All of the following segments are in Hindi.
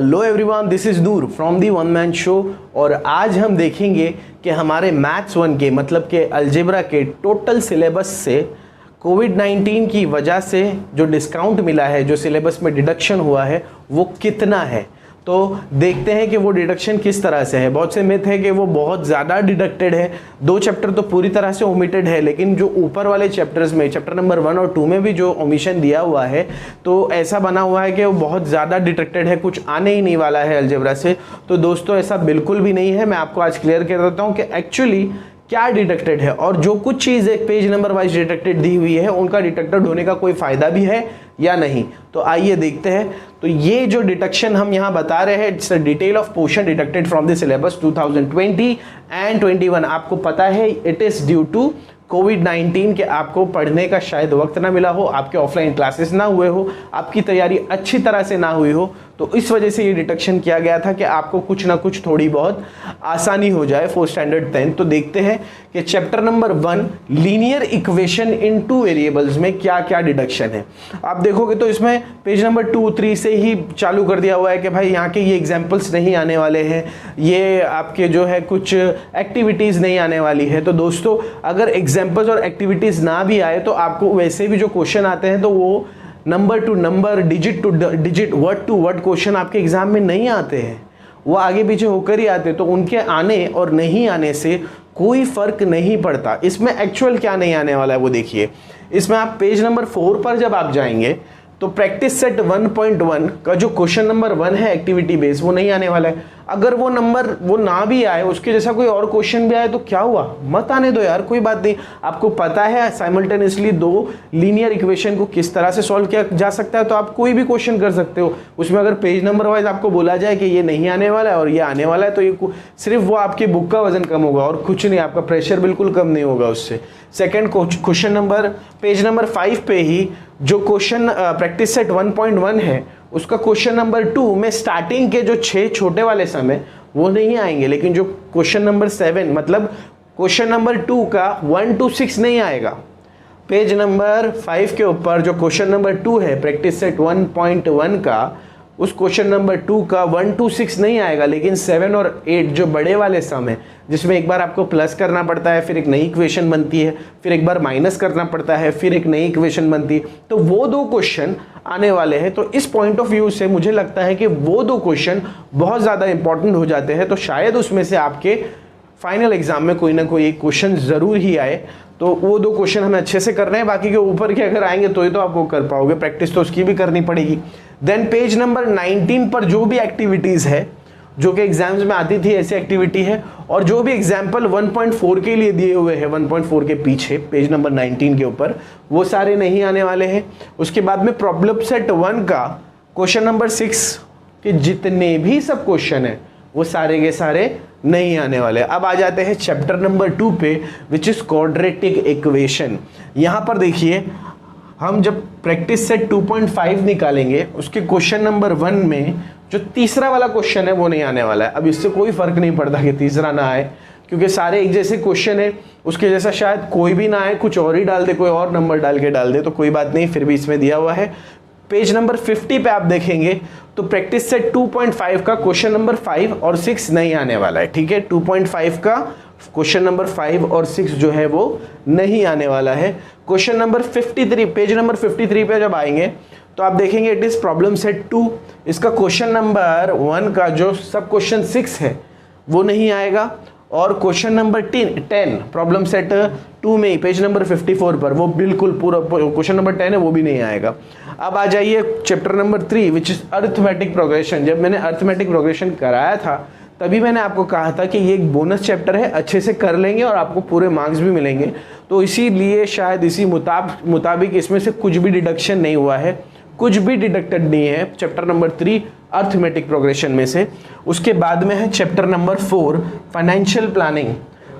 Hello everyone, this is Noor from the one man show. और आज हम देखेंगे कि हमारे मैथ्स 1 के मतलब के अलजेब्रा के टोटल सिलेबस से कोविड-19 की वजह से जो डिस्काउंट मिला है, जो सिलेबस में डिडक्शन हुआ है, वो कितना है। तो देखते हैं कि वो डिडक्शन किस तरह से है। बहुत से मिथ है कि वो बहुत ज़्यादा डिडक्टेड है, 2 चैप्टर तो पूरी तरह से ओमिटेड है, लेकिन जो ऊपर वाले चैप्टर्स में चैप्टर नंबर 1 और 2 में भी जो ओमिशन दिया हुआ है, तो ऐसा बना हुआ है कि वो बहुत ज़्यादा डिडक्टेड है, कुछ आने ही नहीं वाला है अलजेब्रा से। तो दोस्तों ऐसा बिल्कुल भी नहीं है। मैं आपको आज क्लियर कर देता हूँ कि एक्चुअली क्या डिडक्टेड है, और जो कुछ चीज़ एक पेज नंबर वाइज डिडक्टेड दी हुई है, उनका डिडक्टेड होने का कोई फ़ायदा भी है या नहीं। तो आइए देखते हैं। तो ये जो डिडक्शन हम यहाँ बता रहे हैं, it's a detail of portion deducted from the syllabus 2020 and 21। आपको पता है इट इज़ ड्यू टू कोविड-19 के आपको पढ़ने का शायद वक्त ना मिला हो, आपके ऑफलाइन क्लासेस ना हुए हो, आपकी तैयारी अच्छी तरह से ना हुई हो, तो इस वजह से ये डिडक्शन किया गया था कि आपको कुछ ना कुछ थोड़ी बहुत आसानी हो जाए फॉर स्टैंडर्ड 10। तो देखते हैं कि chapter number 1 linear equation in 2 variables में क्या क्या डिडक्शन है। आप देखोगे तो इसमें पेज नंबर 2, 3 से ही चालू कर दिया हुआ है कि भाई यहाँ के ये एग्जाम्पल्स नहीं आने वाले हैं, ये आपके जो है कुछ एक्टिविटीज़ नहीं आने वाली है। तो दोस्तों अगर एग्जाम्पल्स और एक्टिविटीज़ ना भी आए तो आपको वैसे भी जो क्वेश्चन आते हैं तो वो number to number, digit to digit, word to word question आपके एग्जाम में नहीं आते हैं, वो आगे पीछे होकर ही आते। तो उनके आने और नहीं आने से कोई फर्क नहीं पड़ता। इसमें एक्चुअल क्या नहीं आने वाला है वो देखिए। इसमें आप पेज नंबर 4 पर जब आप जाएंगे तो प्रैक्टिस सेट 1.1 का जो क्वेश्चन नंबर 1 है एक्टिविटी बेस, वो नहीं आने वाला है। अगर वो नंबर वो ना भी आए, उसके जैसा कोई और क्वेश्चन भी आए तो क्या हुआ, मत आने दो यार, कोई बात नहीं। आपको पता है साइमल्टेनियसली 2 लीनियर इक्वेशन को किस तरह से सॉल्व किया जा सकता है, तो आप कोई भी क्वेश्चन कर सकते हो। उसमें अगर पेज नंबर वाइज आपको बोला जाए कि ये नहीं आने वाला है और ये आने वाला है, तो ये सिर्फ वो आपकी बुक का वजन कम होगा और कुछ नहीं, आपका प्रेशर बिल्कुल कम नहीं होगा उससे। Second question number page number 5 पे ही जो क्वेश्चन प्रैक्टिस सेट 1.1 है, उसका क्वेश्चन नंबर 2 में स्टार्टिंग के जो 6 छोटे वाले सम है वो नहीं आएंगे, लेकिन जो क्वेश्चन नंबर 7 मतलब क्वेश्चन नंबर 2 का 1 to 6 नहीं आएगा। पेज नंबर 5 के ऊपर जो क्वेश्चन नंबर 2 है प्रैक्टिस सेट 1.1 का, उस क्वेश्चन नंबर 2 का 1 to 6 नहीं आएगा, लेकिन 7 और 8 जो बड़े वाले सम है, जिसमें एक बार आपको प्लस करना पड़ता है, फिर एक नई इक्वेशन बनती है, फिर एक बार माइनस करना पड़ता है, फिर एक नई इक्वेशन बनती है, तो वो 2 क्वेश्चन आने वाले हैं। तो इस पॉइंट ऑफ व्यू से मुझे लगता है कि वो 2 क्वेश्चन बहुत ज़्यादा इंपॉर्टेंट हो जाते हैं। तो शायद उसमें से आपके फाइनल एग्जाम में कोई ना कोई एक क्वेश्चन ज़रूर ही आए। तो वो 2 क्वेश्चन हमें अच्छे से करने हैं, बाकी के ऊपर के अगर आएंगे तो ही तो आपको कर पाओगे, प्रैक्टिस तो उसकी भी करनी पड़ेगी। देन पेज नंबर 19 पर जो भी एक्टिविटीज़ है जो कि एग्जाम्स में आती थी, ऐसी एक्टिविटी है, और जो भी एग्जाम्पल 1.4 के लिए दिए हुए हैं 1.4 के पीछे पेज नंबर 19 के ऊपर, वो सारे नहीं आने वाले हैं। उसके बाद में प्रॉब्लम सेट 1 का क्वेश्चन नंबर 6 के जितने भी सब क्वेश्चन है वो सारे के सारे नहीं आने वाले। अब आ जाते हैं चैप्टर नंबर 2 पे, विच इज क्वाड्रेटिक इक्वेशन। यहाँ पर देखिए, हम जब प्रैक्टिस सेट 2.5 निकालेंगे, उसके क्वेश्चन नंबर 1 में जो तीसरा वाला क्वेश्चन है वो नहीं आने वाला है। अब इससे कोई फर्क नहीं पड़ता कि तीसरा ना आए, क्योंकि सारे एक जैसे क्वेश्चन है, उसके जैसा शायद कोई भी ना आए, कुछ और ही डाल दे, कोई और नंबर डाल के डाल दे, तो कोई बात नहीं, फिर भी इसमें दिया हुआ है। पेज नंबर 50 पे आप देखेंगे तो प्रैक्टिस सेट 2.5 का क्वेश्चन नंबर 5 और 6 नहीं आने वाला है। ठीक है, 2.5 का क्वेश्चन नंबर 5 और 6 जो है वो नहीं आने वाला है। क्वेश्चन नंबर 53 पेज नंबर 53 पे जब आएंगे तो आप देखेंगे इट इज प्रॉब्लम सेट 2, इसका क्वेश्चन नंबर 1 का जो सब क्वेश्चन 6 है वो नहीं आएगा, और क्वेश्चन नंबर 10 प्रॉब्लम सेट 2 में पेज नंबर 54 पर वो बिल्कुल पूरा क्वेश्चन नंबर 10 है वो भी नहीं आएगा। अब आ जाइए chapter number 3 which is arithmetic progression. जब मैंने अरिथमेटिक प्रोग्रेशन कराया था तभी मैंने आपको कहा था कि ये एक बोनस चैप्टर है, अच्छे से कर लेंगे और आपको पूरे मार्क्स भी मिलेंगे। तो इसीलिए शायद इसी मुताबिक इसमें से कुछ भी डिडक्शन नहीं हुआ है, कुछ भी डिडक्टेड नहीं है चैप्टर नंबर 3 अरिथमेटिक प्रोग्रेशन में से। उसके बाद में है चैप्टर नंबर 4 फाइनेंशियल प्लानिंग।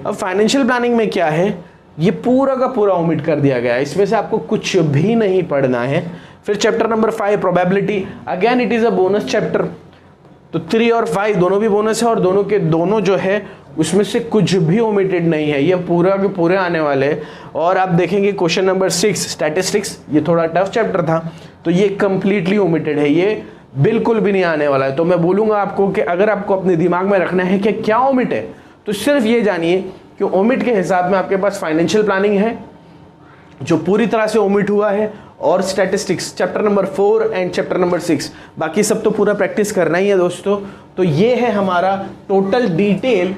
अब फाइनेंशियल प्लानिंग में क्या है, ये पूरा का पूरा ओमिट कर दिया गया है, इसमें से आपको कुछ भी नहीं पढ़ना है। फिर chapter number 5 probability, again it is a bonus chapter, तो 3 और 5 दोनों भी बोनस है, और दोनों के दोनों जो है उसमें से कुछ भी ओमिटेड नहीं है, ये पूरा के पूरे आने वाले हैं। और आप देखेंगे क्वेश्चन नंबर 6 स्टैटिस्टिक्स, ये थोड़ा टफ चैप्टर था, तो ये कंप्लीटली ओमिटेड है, ये बिल्कुल भी नहीं आने वाला है। तो मैं बोलूँगा आपको कि अगर आपको अपने दिमाग में रखना है कि क्या ओमिट है, तो सिर्फ ये जानिए कि ओमिट के हिसाब में आपके पास फाइनेंशियल प्लानिंग है जो पूरी तरह से ओमिट हुआ है, और statistics chapter number 4 and chapter number 6, बाकी सब तो पूरा प्रैक्टिस करना ही है दोस्तों। तो ये है हमारा total detail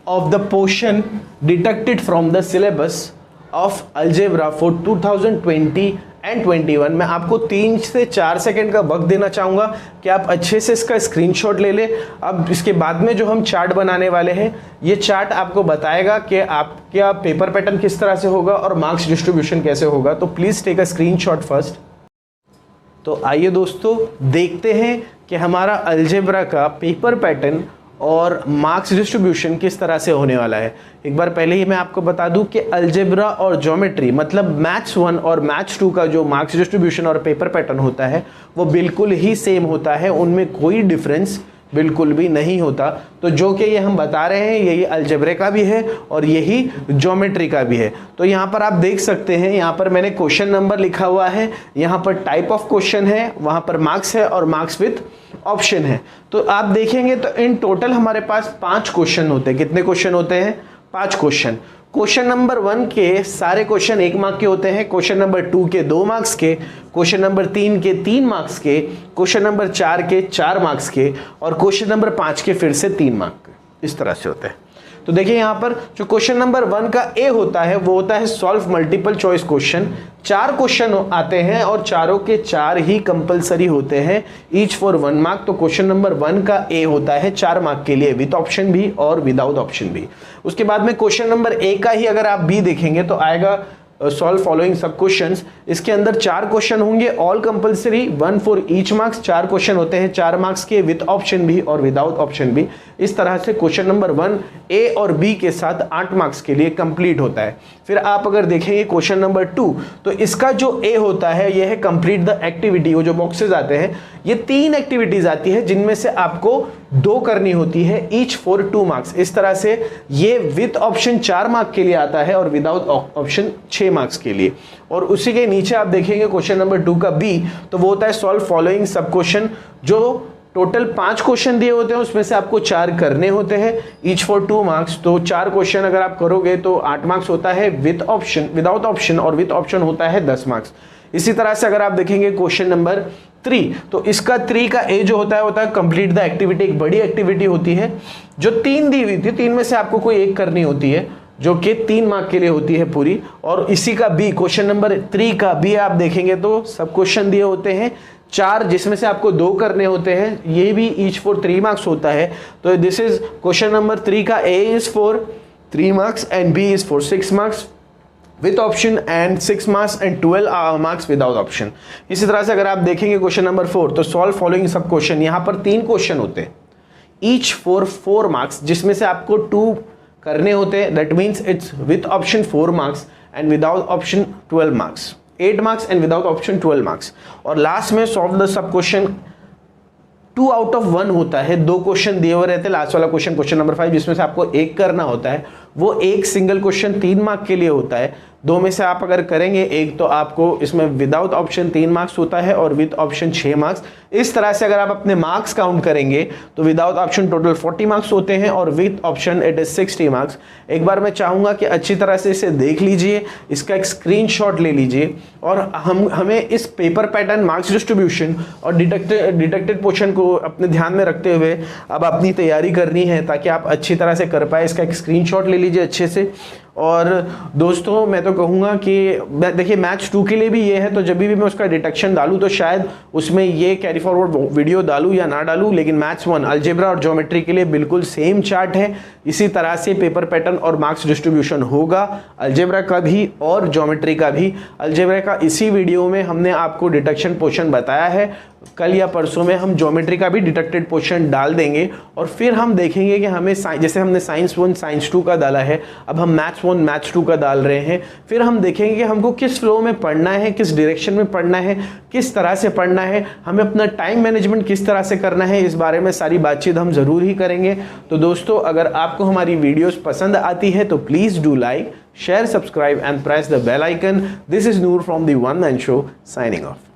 of the portion deducted from the syllabus of algebra for 2020 and 21। मैं आपको 3 से 4 सेकंड का वक्त देना चाहूँगा कि आप अच्छे से इसका स्क्रीनशॉट ले लें। अब इसके बाद में जो हम चार्ट बनाने वाले हैं, ये चार्ट आपको बताएगा कि आपका पेपर पैटर्न किस तरह से होगा और मार्क्स डिस्ट्रीब्यूशन कैसे होगा। तो please take a screenshot first. तो आइए दोस्तों देखते हैं कि हमारा अलजेब्रा का पेपर पैटर्न और मार्क्स डिस्ट्रीब्यूशन किस तरह से होने वाला है। एक बार पहले ही मैं आपको बता दूं कि अलजेब्रा और ज्योमेट्री मतलब मैथ्स 1 और मैथ्स 2 का जो मार्क्स डिस्ट्रीब्यूशन और पेपर पैटर्न होता है वो बिल्कुल ही सेम होता है, उनमें कोई डिफरेंस बिल्कुल भी नहीं होता। तो जो कि ये हम बता रहे हैं यही अलजेब्रा का भी है और यही ज्योमेट्री का भी है। तो यहाँ पर आप देख सकते हैं, यहाँ पर मैंने क्वेश्चन नंबर लिखा हुआ है, यहाँ पर टाइप ऑफ क्वेश्चन है, वहाँ पर मार्क्स है और मार्क्स विथ ऑप्शन है। तो आप देखेंगे तो इन टोटल हमारे पास 5 क्वेश्चन होते हैं। कितने क्वेश्चन होते हैं? 5 क्वेश्चन। क्वेश्चन नंबर 1 के सारे क्वेश्चन 1 मार्क के होते हैं, क्वेश्चन नंबर 2 के 2 मार्क्स के, क्वेश्चन नंबर 3 के 3 मार्क्स के, क्वेश्चन नंबर 4 के 4 मार्क्स के और क्वेश्चन नंबर 5 के फिर से 3 मार्क के। इस तरह से होते हैं। तो देखिए यहाँ पर जो क्वेश्चन नंबर 1 का ए होता है वो होता है solve multiple choice question. 4 question आते हैं और चारों के 4 ही कंपलसरी होते हैं, ईच फॉर 1 मार्क। तो क्वेश्चन नंबर 1 का ए होता है 4 मार्क के लिए विद ऑप्शन भी और विदाउट ऑप्शन भी। उसके बाद में क्वेश्चन नंबर ए का ही अगर आप बी देखेंगे तो आएगा सॉल्व फॉलोइंग सब क्वेश्चंस। इसके अंदर 4 क्वेश्चन होंगे all compulsory, 1 for each marks. 4 question होते हैं 4 मार्क्स के विद ऑप्शन भी और विदाउट ऑप्शन भी। इस तरह से क्वेश्चन नंबर 1 ए और बी के साथ 8 मार्क्स के लिए कंप्लीट होता है। फिर आप अगर देखेंगे क्वेश्चन नंबर 2 तो इसका जो ए होता है यह है कंप्लीट द एक्टिविटी। वो जो बॉक्सेस आते हैं ये 3 एक्टिविटीज आती है जिनमें से आपको 2 करनी होती है, ईच फॉर 2 मार्क्स। इस तरह से ये विद ऑप्शन 4 मार्क के लिए आता है और विदाउट ऑप्शन 6 मार्क्स के लिए। और उसी के नीचे आप देखेंगे क्वेश्चन नंबर 2 का बी, तो वो होता है सॉल्व फॉलोइंग सब क्वेश्चन। जो टोटल 5 क्वेश्चन दिए होते हैं उसमें से आपको 4 करने होते हैं, ईच फॉर 2 मार्क्स। तो 4 क्वेश्चन अगर आप करोगे तो 8 मार्क्स होता है विद ऑप्शन, विदाउट ऑप्शन और विद ऑप्शन होता है 10 मार्क्स। इसी तरह से अगर आप देखेंगे क्वेश्चन नंबर 3 तो इसका 3 का ए जो होता है कंप्लीट द एक्टिविटी। एक बड़ी एक्टिविटी होती है जो 3 दी हुई थी, 3 में से आपको कोई एक करनी होती है जो कि 3 मार्क के लिए होती है पूरी। और इसी का बी, क्वेश्चन नंबर 3 का बी आप देखेंगे तो सब क्वेश्चन दिए होते हैं 4 जिसमें से आपको 2 करने होते हैं, ये भी ईच फॉर 3 मार्क्स होता है। तो दिस इज क्वेश्चन नंबर 3 का A is for 3 marks and B is for 6 marks with option and 6 marks and 12 marks without option. इसी तरह से अगर आप देखेंगे क्वेश्चन नंबर 4 तो सॉल्व फॉलोइंग सब क्वेश्चन। यहाँ पर 3 क्वेश्चन होते हैं ईच फॉर 4 मार्क्स जिसमें से आपको 2 करने होते हैं, that means it's with option 4 marks and without option 12 marks, 8 marks and without option 12 marks. और लास्ट में solve the sub question 2 out of 1 होता है, 2 क्वेश्चन दिए हुए रहते हैं। लास्ट वाला क्वेश्चन, क्वेश्चन नंबर 5 जिसमें से आपको 1 करना होता है, वो एक सिंगल क्वेश्चन 3 मार्क के लिए होता है। 2 में से आप अगर करेंगे 1 तो आपको इसमें विदाउट ऑप्शन 3 मार्क्स होता है और विद ऑप्शन 6 मार्क्स। इस तरह से अगर आप अपने मार्क्स काउंट करेंगे तो विदाउट ऑप्शन टोटल 40 मार्क्स होते हैं और with option it is 60 marks. एक बार मैं चाहूँगा कि अच्छी तरह से इसे देख लीजिए, इसका एक स्क्रीनशॉट ले लीजिए और हमें इस पेपर पैटर्न, मार्क्स डिस्ट्रीब्यूशन और डिडक्टेड पोर्शन को अपने ध्यान में रखते हुए अब अपनी तैयारी करनी है ताकि आप अच्छी तरह से कर पाए। इसका एक स्क्रीनशॉट ले लीजिए अच्छे से। और दोस्तों मैं तो कहूँगा कि देखिए मैथ्स 2 के लिए भी ये है, तो जब भी मैं उसका डिटेक्शन डालूँ तो शायद उसमें ये कैरी फॉरवर्ड वीडियो डालूँ या ना डालूँ, लेकिन मैथ्स 1 अलजेब्रा और ज्योमेट्री के लिए बिल्कुल सेम चार्ट है। इसी तरह से पेपर पैटर्न और मार्क्स डिस्ट्रीब्यूशन होगा अलजेब्रा का भी और ज्योमेट्री का भी। अलजेब्रा का इसी वीडियो में हमने आपको डिटेक्शन पोर्शन बताया है, कल या परसों में हम ज्योमेट्री का भी डिटेक्टेड पोर्शन डाल देंगे और फिर हम देखेंगे कि हमें जैसे हमने साइंस 1 साइंस 2 का डाला है, अब हम मैथ्स 1 मैथ्स 2 का डाल रहे हैं। फिर हम देखेंगे कि हमको किस फ्लो में पढ़ना है, किस डायरेक्शन में पढ़ना है, किस तरह से पढ़ना है, हमें अपना टाइम मैनेजमेंट किस तरह से करना है, इस बारे में सारी बातचीत हम ज़रूर ही करेंगे। तो दोस्तों अगर आपको हमारी वीडियोस पसंद आती है तो please do like, share, subscribe and press the bell icon. This is Noor from the one man show signing of.